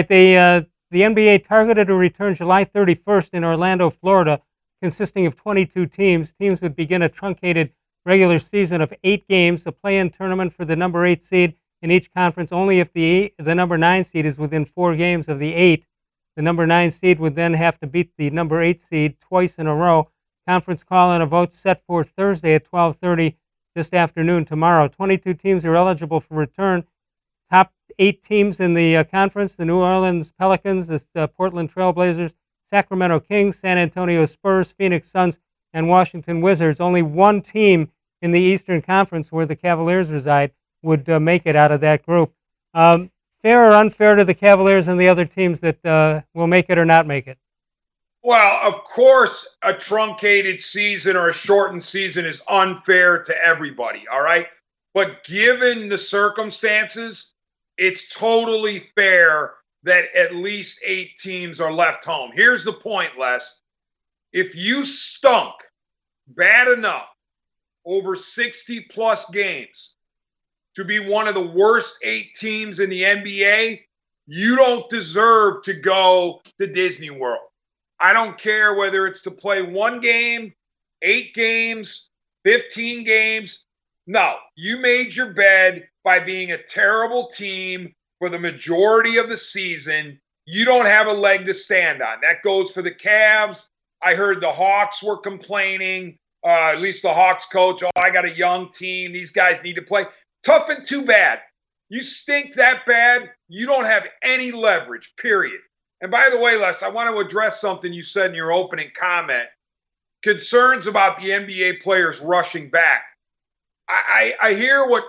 The NBA targeted a return July 31st in Orlando, Florida, consisting of 22 teams. Teams would begin a truncated regular season of 8 games, a play-in tournament for the number 8 seed in each conference only if the number 9 seed is within 4 games of the 8. The number 9 seed would then have to beat the number 8 seed twice in a row. Conference call and a vote set for Thursday at 12:30, just afternoon tomorrow. 22 teams are eligible for return. Top 8 teams in the conference: the New Orleans Pelicans, the Portland Trail Blazers, Sacramento Kings, San Antonio Spurs, Phoenix Suns, and Washington Wizards. Only one team in the Eastern Conference, where the Cavaliers reside, would make it out of that group. Fair or unfair to the Cavaliers and the other teams that will make it or not make it? Well, of course, a truncated season or a shortened season is unfair to everybody, all right? But given the circumstances, it's totally fair that at least 8 teams are left home. Here's the point, Les. If you stunk bad enough over 60-plus games to be one of the worst 8 teams in the NBA, you don't deserve to go to Disney World. I don't care whether it's to play 1 game, 8 games, 15 games. No, you made your bed by being a terrible team for the majority of the season. You don't have a leg to stand on. That goes for the Cavs. I heard the Hawks were complaining, at least the Hawks coach, I got a young team. These guys need to play. Tough and too bad. You stink that bad, you don't have any leverage, period. And by the way, Les, I want to address something you said in your opening comment. Concerns about the NBA players rushing back. I hear what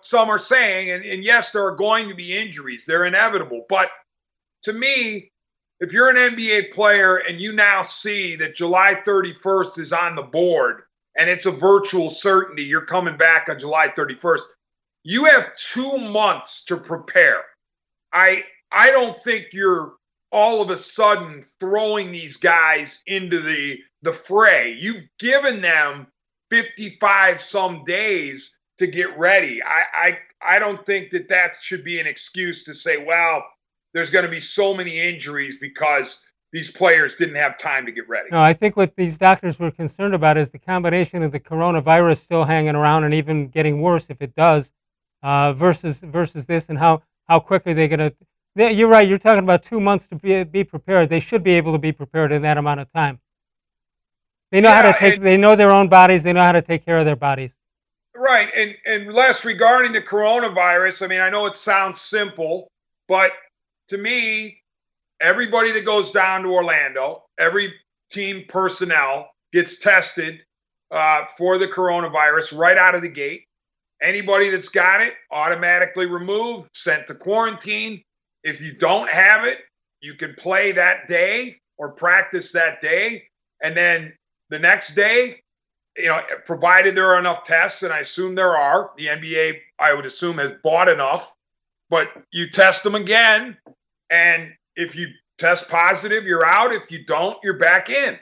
some are saying, and yes, there are going to be injuries. They're inevitable. But to me, if you're an NBA player and you now see that July 31st is on the board and it's a virtual certainty you're coming back on July 31st, you have 2 months to prepare. I don't think you're all of a sudden throwing these guys into the fray. You've given them 55 some days to get ready. I don't think that should be an excuse to say, well, there's going to be so many injuries because these players didn't have time to get ready. No, I think what these doctors were concerned about is the combination of the coronavirus still hanging around and even getting worse if it does, versus this, and how quick are they going to. You're right. You're talking about 2 months to be prepared. They should be able to be prepared in that amount of time. They know how to take. They know their own bodies. They know how to take care of their bodies. Right. And Les, regarding the coronavirus, I mean, I know it sounds simple, but to me, everybody that goes down to Orlando, every team personnel gets tested for the coronavirus right out of the gate. Anybody that's got it, automatically removed, sent to quarantine. If you don't have it, you can play that day or practice that day. And then the next day, provided there are enough tests, and I assume there are, the NBA, I would assume, has bought enough, but you test them again. And if you test positive, you're out. If you don't, you're back in.